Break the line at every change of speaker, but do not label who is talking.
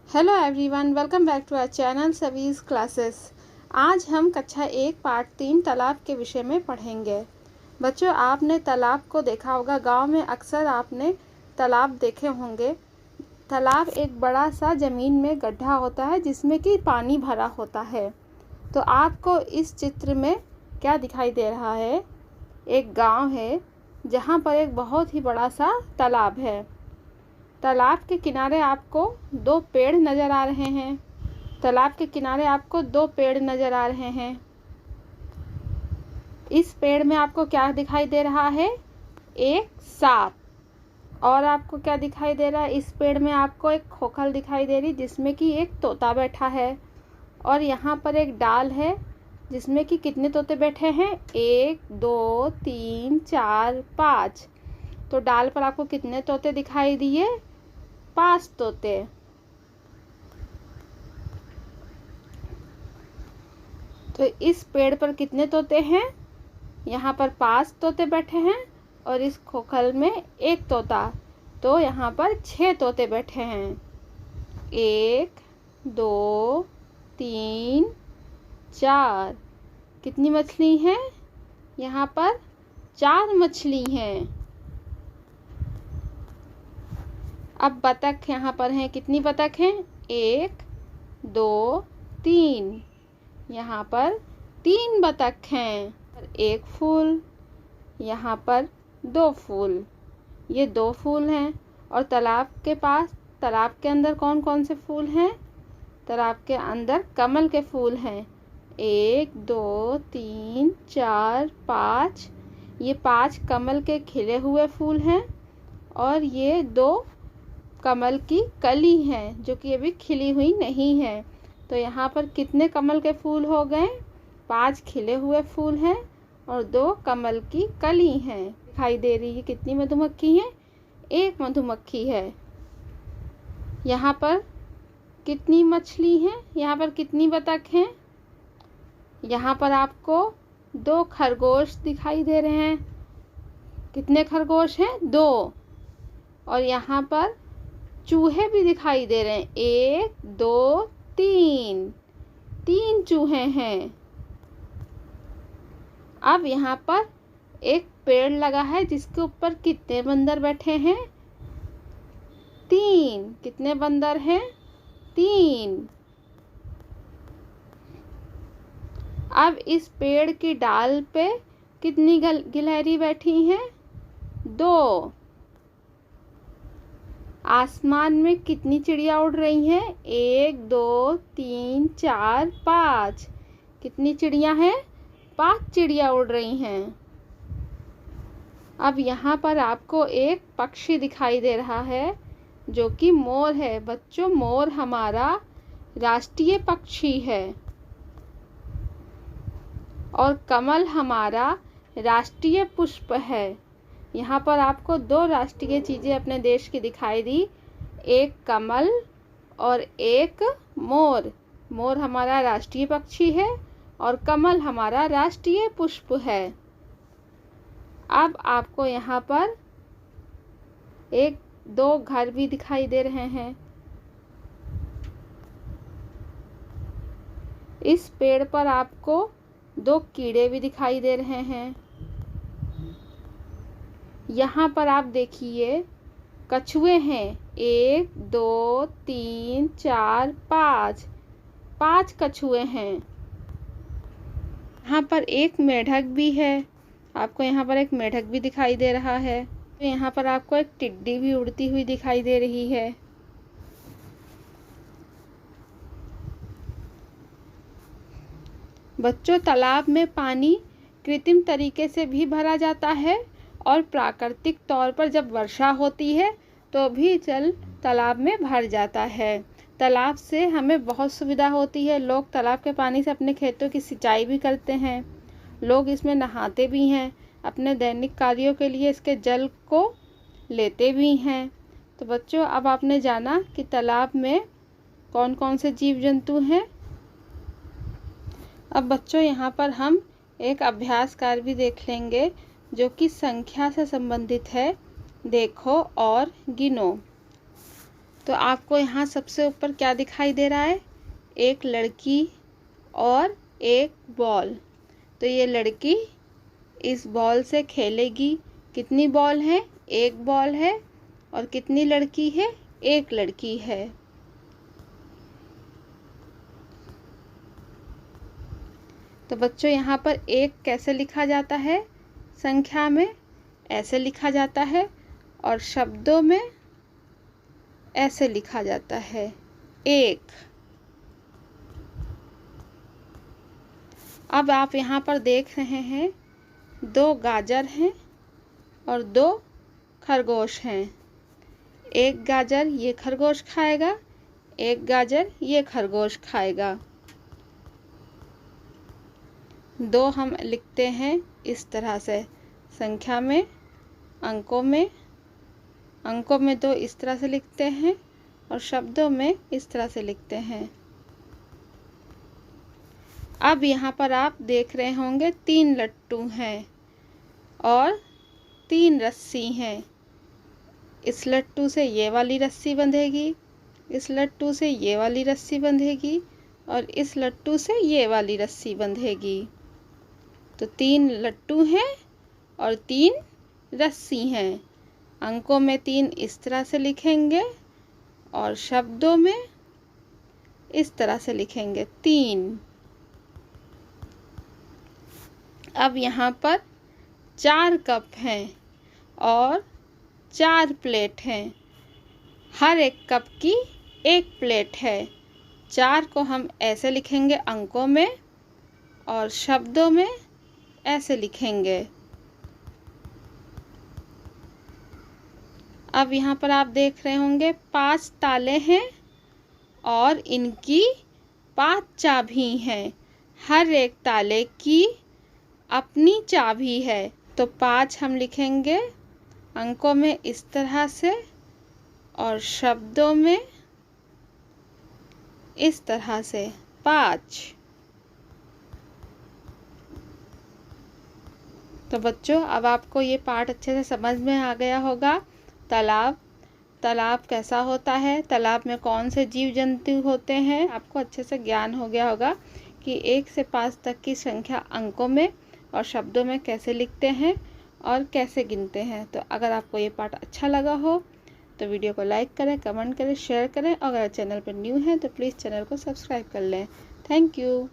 Hello everyone, welcome back to our channel सवीज classes. आज हम कक्षा 1 पार्ट 3 तालाब के विषय में पढ़ेंगे। बच्चों, आपने तालाब को देखा होगा। गांव में अक्सर आपने तालाब देखे होंगे। तालाब एक बड़ा सा ज़मीन में गड्ढा होता है जिसमें कि पानी भरा होता है। तो आपको इस चित्र में क्या दिखाई दे रहा है? एक गाँव है जहाँ पर एक बहुत ही बड़ा सा तालाब है। तालाब के किनारे आपको दो पेड़ नज़र आ रहे हैं। तालाब के किनारे आपको दो पेड़ नज़र आ रहे हैं। इस पेड़ में आपको क्या दिखाई दे रहा है? एक सांप। और आपको क्या दिखाई दे रहा है? इस पेड़ में आपको एक खोखल दिखाई दे रही जिसमें कि एक तोता बैठा है। और यहाँ पर एक डाल है जिसमें कि कितने तोते बैठे हैं? 1 2 3 4 5। तो डाल पर आपको कितने तोते दिखाई दिए? 5 तोते। तो इस पेड़ पर कितने तोते हैं? यहाँ पर 5 तोते बैठे हैं और इस खोखल में एक तोता। तो यहाँ पर 6 तोते बैठे हैं। 1 2 3 4। कितनी मछली हैं? यहाँ पर 4 मछली हैं। अब बतख यहाँ पर हैं। कितनी बतख हैं? 1 2 3। यहाँ पर 3 बतख हैं। एक फूल, यहाँ पर 2 फूल। ये 2 फूल हैं। और तालाब के पास, तालाब के अंदर कौन कौन से फूल हैं? तालाब के अंदर कमल के फूल हैं। 1 2 3 4 5। ये 5 कमल के खिले हुए फूल हैं। और ये 2 कमल की कली हैं जो कि अभी खिली हुई नहीं है। तो यहाँ पर कितने कमल के फूल हो गए? 5 खिले हुए फूल हैं और 2 कमल की कली हैं। दिखाई दे रही है। कितनी मधुमक्खी हैं? 1 मधुमक्खी है। यहाँ पर कितनी मछली हैं? यहाँ पर कितनी बतख हैं? यहाँ पर आपको 2 खरगोश दिखाई दे रहे हैं। कितने खरगोश हैं? 2। और यहाँ पर चूहे भी दिखाई दे रहे हैं। 1 2 3। 3 चूहे हैं। अब यहाँ पर एक पेड़ लगा है जिसके ऊपर कितने बंदर बैठे हैं? 3। कितने बंदर हैं? 3। अब इस पेड़ की डाल पे कितनी गिलहरी बैठी हैं? 2। आसमान में कितनी चिड़िया उड़ रही हैं? 1 2 3 4 5। कितनी चिड़िया हैं? 5 चिड़िया उड़ रही हैं। अब यहाँ पर आपको एक पक्षी दिखाई दे रहा है जो कि मोर है। बच्चों, मोर हमारा राष्ट्रीय पक्षी है और कमल हमारा राष्ट्रीय पुष्प है। यहाँ पर आपको 2 राष्ट्रीय चीज़ें अपने देश की दिखाई दी, एक कमल और एक मोर। मोर हमारा राष्ट्रीय पक्षी है और कमल हमारा राष्ट्रीय पुष्प है। अब आपको यहाँ पर 1 2 घर भी दिखाई दे रहे हैं। इस पेड़ पर आपको 2 कीड़े भी दिखाई दे रहे हैं। यहाँ पर आप देखिए कछुए हैं। 1 2 3 4 5। 5 कछुए हैं। यहाँ पर एक मेढक भी है। आपको यहाँ पर एक मेढक भी दिखाई दे रहा है। तो यहाँ पर आपको एक टिड्डी भी उड़ती हुई दिखाई दे रही है। बच्चों, तालाब में पानी कृत्रिम तरीके से भी भरा जाता है और प्राकृतिक तौर पर जब वर्षा होती है तो भी जल तालाब में भर जाता है। तालाब से हमें बहुत सुविधा होती है। लोग तालाब के पानी से अपने खेतों की सिंचाई भी करते हैं। लोग इसमें नहाते भी हैं। अपने दैनिक कार्यों के लिए इसके जल को लेते भी हैं। तो बच्चों, अब आपने जाना कि तालाब में कौन कौन से जीव जंतु हैं। अब बच्चों, यहाँ पर हम एक अभ्यास कार्य भी देख लेंगे जो कि संख्या से संबंधित है। देखो और गिनो। तो आपको यहाँ सबसे ऊपर क्या दिखाई दे रहा है? एक लड़की और एक बॉल। तो ये लड़की इस बॉल से खेलेगी। कितनी बॉल है? एक बॉल है। और कितनी लड़की है? एक लड़की है। तो बच्चों यहाँ पर एक कैसे लिखा जाता है? संख्या में ऐसे लिखा जाता है और शब्दों में ऐसे लिखा जाता है, एक। अब आप यहाँ पर देख रहे हैं 2 गाजर हैं और 2 खरगोश हैं। एक गाजर ये खरगोश खाएगा, एक गाजर ये खरगोश खाएगा। 2 हम लिखते हैं इस तरह से, संख्या में, अंकों में 2 इस तरह से लिखते हैं और शब्दों में इस तरह से लिखते हैं। अब यहाँ पर आप देख रहे होंगे 3 लट्टू हैं और 3 रस्सी हैं। इस लट्टू से ये वाली रस्सी बंधेगी, इस लट्टू से ये वाली रस्सी बंधेगी और इस लट्टू से ये वाली रस्सी बंधेगी। तो 3 लट्टू हैं और 3 रस्सी हैं। अंकों में 3 इस तरह से लिखेंगे और शब्दों में इस तरह से लिखेंगे, 3। अब यहाँ पर 4 कप हैं और 4 प्लेट हैं। हर एक कप की एक प्लेट है। 4 को हम ऐसे लिखेंगे अंकों में और शब्दों में ऐसे लिखेंगे। अब यहाँ पर आप देख रहे होंगे 5 ताले हैं और इनकी 5 चाबी हैं। हर एक ताले की अपनी चाबी है। तो 5 हम लिखेंगे अंकों में इस तरह से और शब्दों में इस तरह से, 5। तो बच्चों अब आपको ये पाठ अच्छे से समझ में आ गया होगा। तालाब कैसा होता है, तालाब में कौन से जीव जंतु होते हैं, आपको अच्छे से ज्ञान हो गया होगा कि 1 से 5 तक की संख्या अंकों में और शब्दों में कैसे लिखते हैं और कैसे गिनते हैं। तो अगर आपको ये पाठ अच्छा लगा हो तो वीडियो को लाइक करें, कमेंट करें, शेयर करें और अगर चैनल पर न्यू है तो प्लीज़ चैनल को सब्सक्राइब कर लें। Thank you.